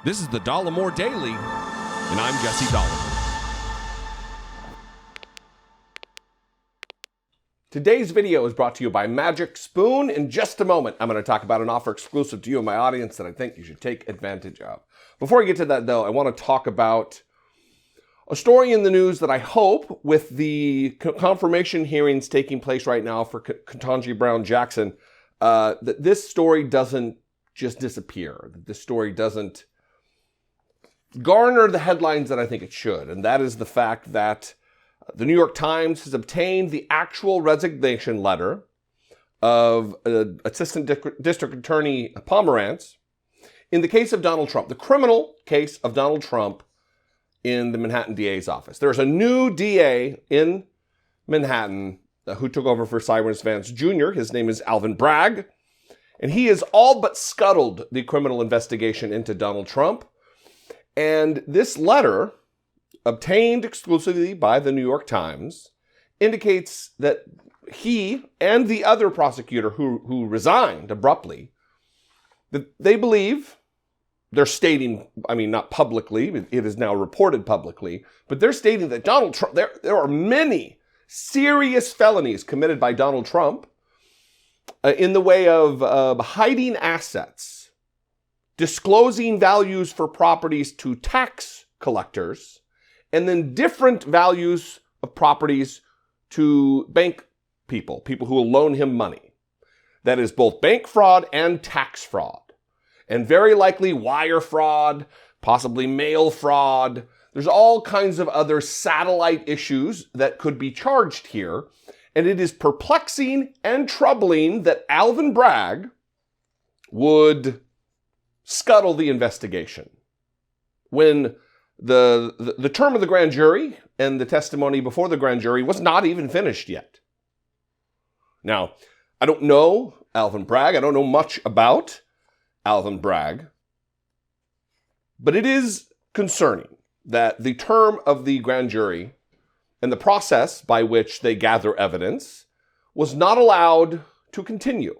This is the Dollemore Daily, and I'm Jesse Dollemore. Today's video is brought to you by Magic Spoon. In just a moment, I'm going to talk about an offer exclusive to you and my audience that I think you should take advantage of. Before I get to that, though, I want to talk about a story in the news that I hope, with the confirmation hearings taking place right now for Ketanji Brown Jackson, that this story doesn't just disappear, that this story doesn't garner the headlines that I think it should. And that is the fact that the New York Times has obtained the actual resignation letter of Assistant District Attorney Pomerantz in the case of Donald Trump, the criminal case of Donald Trump in the Manhattan DA's office. There's a new DA in Manhattan who took over for Cyrus Vance Jr. His name is Alvin Bragg, and he has all but scuttled the criminal investigation into Donald Trump. And this letter, obtained exclusively by the New York Times, indicates that he and the other prosecutor who resigned abruptly, that they believe, they're stating, I mean, not publicly, it is now reported publicly, but they're stating that Donald Trump, there are many serious felonies committed by Donald Trump in the way of hiding assets, disclosing values for properties to tax collectors, and then different values of properties to bank people who will loan him money. That is both bank fraud and tax fraud. And very likely wire fraud, possibly mail fraud. There's all kinds of other satellite issues that could be charged here. And it is perplexing and troubling that Alvin Bragg would scuttle the investigation when the term of the grand jury and the testimony before the grand jury was not even finished yet. Now, I don't know Alvin Bragg. I don't know much about Alvin Bragg. But it is concerning that the term of the grand jury and the process by which they gather evidence was not allowed to continue.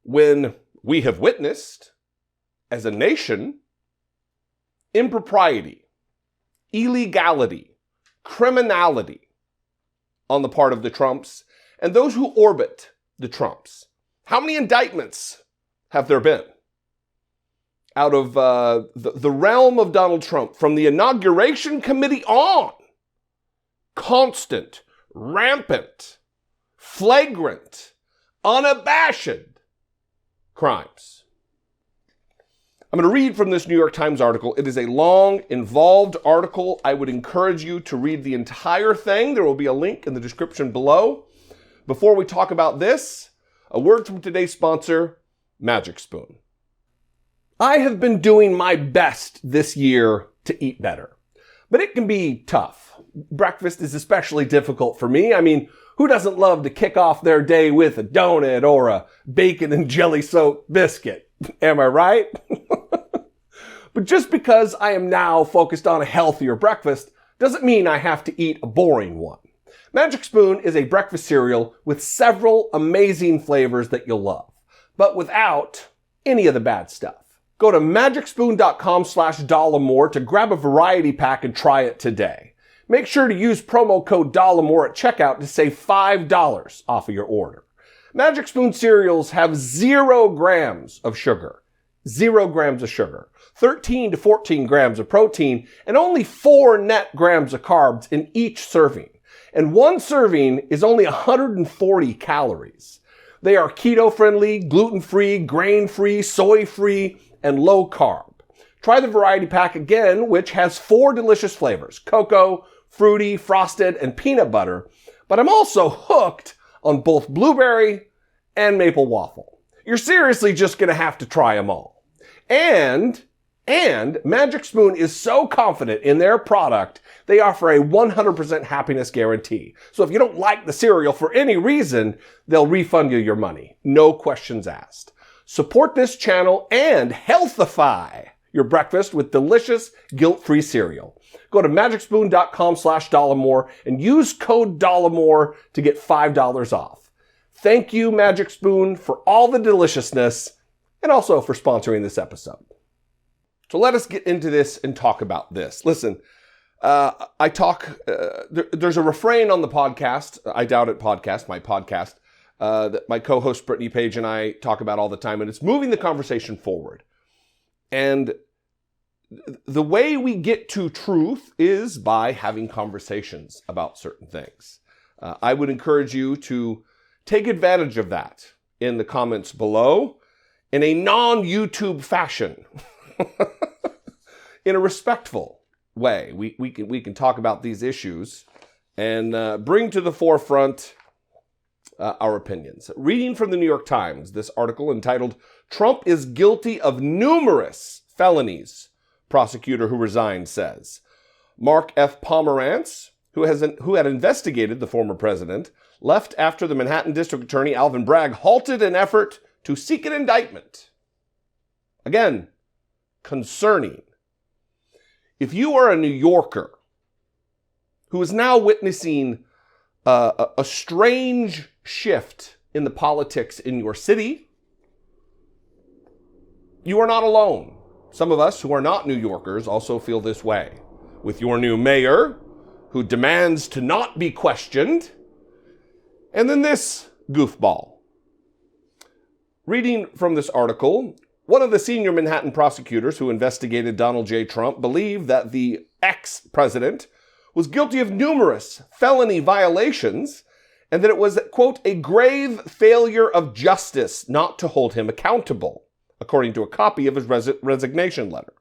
When we have witnessed, as a nation, impropriety, illegality, criminality on the part of the Trumps and those who orbit the Trumps. How many indictments have there been out of the realm of Donald Trump from the inauguration committee on? Constant, rampant, flagrant, unabashed crimes. I'm going to read from this New York Times article. It is a long, involved article. I would encourage you to read the entire thing. There will be a link in the description below. Before we talk about this, a word from today's sponsor, Magic Spoon. I have been doing my best this year to eat better, but it can be tough. Breakfast is especially difficult for me. I mean, who doesn't love to kick off their day with a donut or a bacon and jelly soaked biscuit? Am I right? But just because I am now focused on a healthier breakfast doesn't mean I have to eat a boring one. Magic Spoon is a breakfast cereal with several amazing flavors that you'll love, but without any of the bad stuff. Go to magicspoon.com/Dollemore to grab a variety pack and try it today. Make sure to use promo code Dollemore at checkout to save $5 off of your order. Magic Spoon cereals have 0 grams of sugar. 0 grams of sugar. 13 to 14 grams of protein, and only 4 net grams of carbs in each serving. And one serving is only 140 calories. They are keto-friendly, gluten-free, grain-free, soy-free, and low-carb. Try the variety pack again, which has 4 delicious flavors: cocoa, fruity, frosted, and peanut butter. But I'm also hooked on both blueberry and maple waffle. You're seriously just going to have to try them all. And Magic Spoon is so confident in their product, they offer a 100% happify guarantee. So if you don't like the cereal for any reason, they'll refund you your money. No questions asked. Support this channel and healthify your breakfast with delicious, guilt-free cereal. Go to magicspoon.com/Dollemore and use code Dollemore to get $5 off. Thank you, Magic Spoon, for all the deliciousness and also for sponsoring this episode. So let us get into this and talk about this. Listen, there's a refrain on the podcast, I Doubt It podcast, my podcast, that my co-host Brittany Page and I talk about all the time, and it's moving the conversation forward. And the way we get to truth is by having conversations about certain things. I would encourage you to take advantage of that in the comments below in a non-YouTube fashion, in a respectful way. We can talk about these issues and bring to the forefront our opinions. Reading from the New York Times, this article entitled, "Trump is guilty of numerous felonies," prosecutor who resigned says. Mark F. Pomerantz, who had investigated the former president, left after the Manhattan District Attorney Alvin Bragg halted an effort to seek an indictment. Again, concerning. If you are a New Yorker who is now witnessing a strange shift in the politics in your city, you are not alone. Some of us who are not New Yorkers also feel this way. With your new mayor, who demands to not be questioned, and then this goofball. Reading from this article, one of the senior Manhattan prosecutors who investigated Donald J. Trump believed that the ex-president was guilty of numerous felony violations and that it was, quote, a grave failure of justice not to hold him accountable, according to a copy of his resignation letter.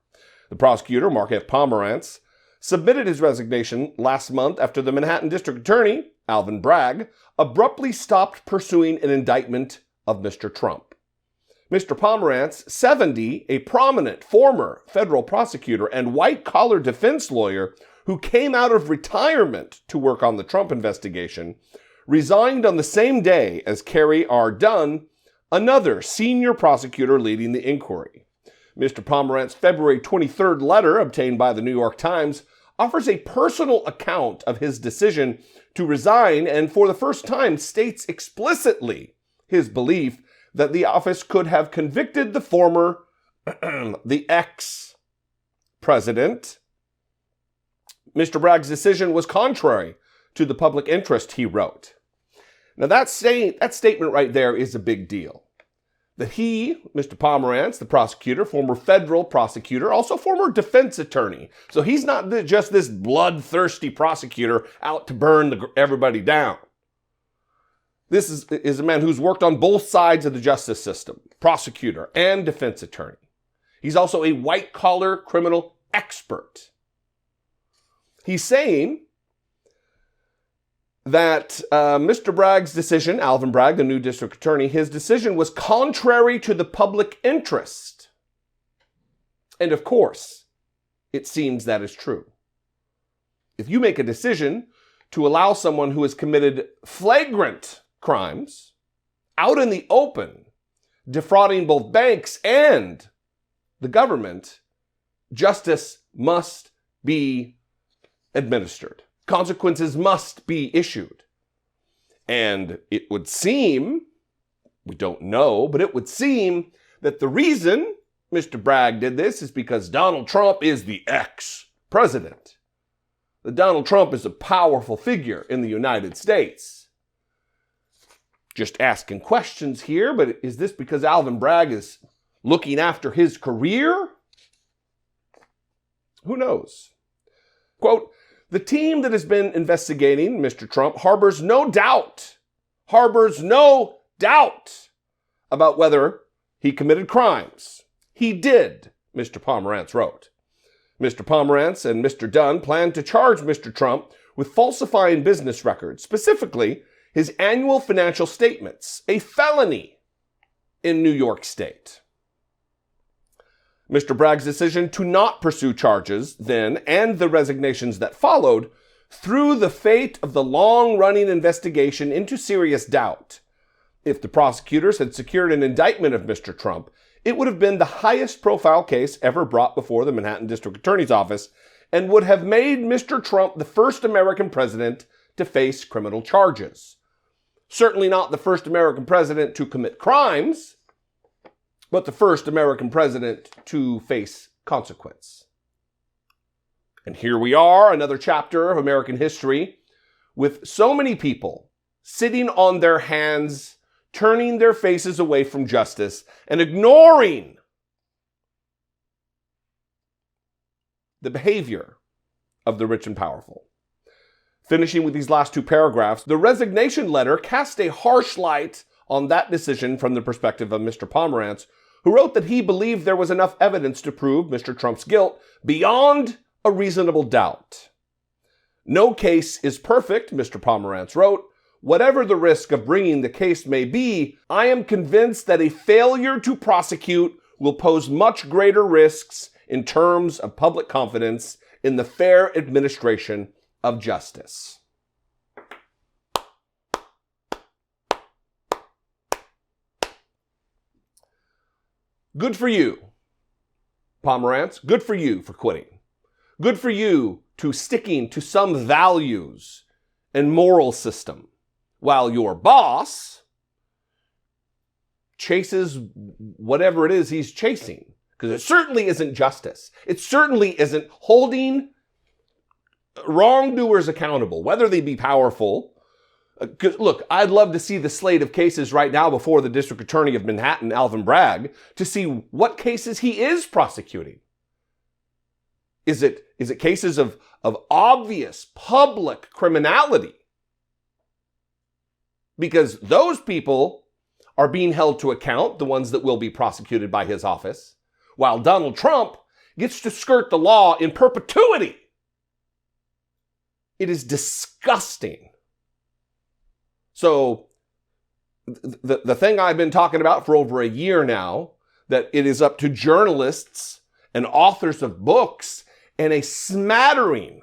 The prosecutor, Mark F. Pomerantz, submitted his resignation last month after the Manhattan District Attorney, Alvin Bragg, abruptly stopped pursuing an indictment of Mr. Trump. Mr. Pomerantz, 70, a prominent former federal prosecutor and white-collar defense lawyer who came out of retirement to work on the Trump investigation, resigned on the same day as Carrie R. Dunn, another senior prosecutor leading the inquiry. Mr. Pomerantz's February 23rd letter, obtained by the New York Times, offers a personal account of his decision to resign and for the first time states explicitly his belief that the office could have convicted the former, the ex-president. Mr. Bragg's decision was contrary to the public interest, he wrote. Now that statement right there is a big deal. That he, Mr. Pomerantz, the prosecutor, former federal prosecutor, also former defense attorney. So he's not just this bloodthirsty prosecutor out to burn everybody down. This is a man who's worked on both sides of the justice system, prosecutor and defense attorney. He's also a white-collar criminal expert. He's saying that Mr. Bragg's decision, Alvin Bragg, the new district attorney, his decision was contrary to the public interest. And of course, it seems that is true. If you make a decision to allow someone who has committed flagrant crimes out in the open, defrauding both banks and the government, justice must be administered. Consequences must be issued. And it would seem, we don't know, but it would seem that the reason Mr. Bragg did this is because Donald Trump is the ex-president. That Donald Trump is a powerful figure in the United States. Just asking questions here, but is this because Alvin Bragg is looking after his career? Who knows? Quote, "The team that has been investigating Mr. Trump harbors no doubt about whether he committed crimes. He did," Mr. Pomerantz wrote. Mr. Pomerantz and Mr. Dunn plan to charge Mr. Trump with falsifying business records, specifically his annual financial statements, a felony in New York State. Mr. Bragg's decision to not pursue charges then and the resignations that followed threw the fate of the long-running investigation into serious doubt. If the prosecutors had secured an indictment of Mr. Trump, it would have been the highest profile case ever brought before the Manhattan District Attorney's Office and would have made Mr. Trump the first American president to face criminal charges. Certainly not the first American president to commit crimes, but the first American president to face consequence. And here we are, another chapter of American history, with so many people sitting on their hands, turning their faces away from justice, and ignoring the behavior of the rich and powerful. Finishing with these last two paragraphs, the resignation letter cast a harsh light on that decision from the perspective of Mr. Pomerantz, who wrote that he believed there was enough evidence to prove Mr. Trump's guilt beyond a reasonable doubt. No case is perfect, Mr. Pomerantz wrote. Whatever the risk of bringing the case may be, I am convinced that a failure to prosecute will pose much greater risks in terms of public confidence in the fair administration of justice. Good for you, Pomerantz. Good for you for quitting. Good for you to sticking to some values and moral system, while your boss chases whatever it is he's chasing. Because it certainly isn't justice. It certainly isn't holding wrongdoers accountable, whether they be powerful. Look, I'd love to see the slate of cases right now before the District Attorney of Manhattan, Alvin Bragg, to see what cases he is prosecuting. Is it cases of obvious public criminality? Because those people are being held to account, the ones that will be prosecuted by his office, while Donald Trump gets to skirt the law in perpetuity. It is disgusting. So the thing I've been talking about for over a year now, that it is up to journalists and authors of books and a smattering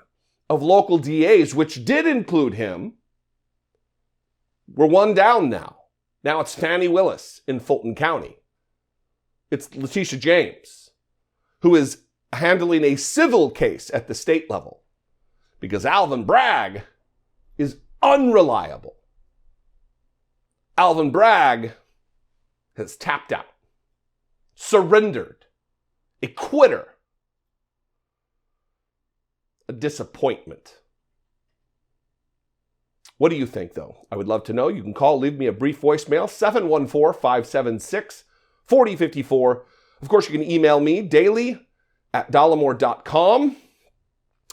of local DAs, which did include him, we're one down now. Now it's Fannie Willis in Fulton County. It's Letitia James, who is handling a civil case at the state level because Alvin Bragg is unreliable. Alvin Bragg has tapped out, surrendered, a quitter, a disappointment. What do you think, though? I would love to know. You can call, leave me a brief voicemail, 714-576-4054. Of course, you can email me daily@dollemore.com.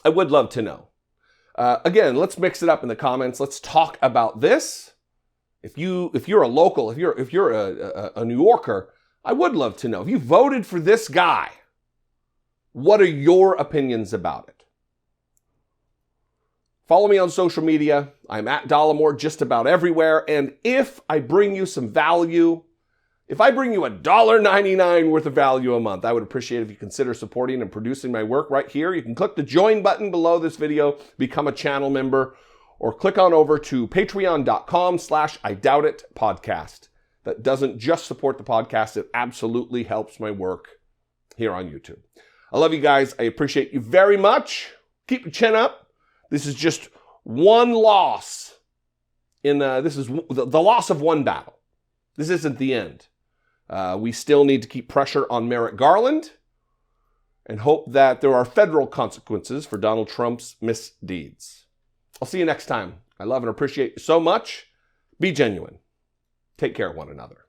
I would love to know. Again, let's mix it up in the comments. Let's talk about this. If you're a local, if you're a New Yorker, I would love to know. If you voted for this guy, what are your opinions about it? Follow me on social media. I'm at Dollemore just about everywhere. And if I bring you some value, if I bring you $1.99 worth of value a month, I would appreciate if you consider supporting and producing my work right here. You can click the join button below this video, become a channel member, or click on over to patreon.com/IDoubtIt podcast. That doesn't just support the podcast, it absolutely helps my work here on YouTube. I love you guys. I appreciate you very much. Keep your chin up. This is just one loss. This is the loss of one battle. This isn't the end. We still need to keep pressure on Merrick Garland and hope that there are federal consequences for Donald Trump's misdeeds. I'll see you next time. I love and appreciate you so much. Be genuine. Take care of one another.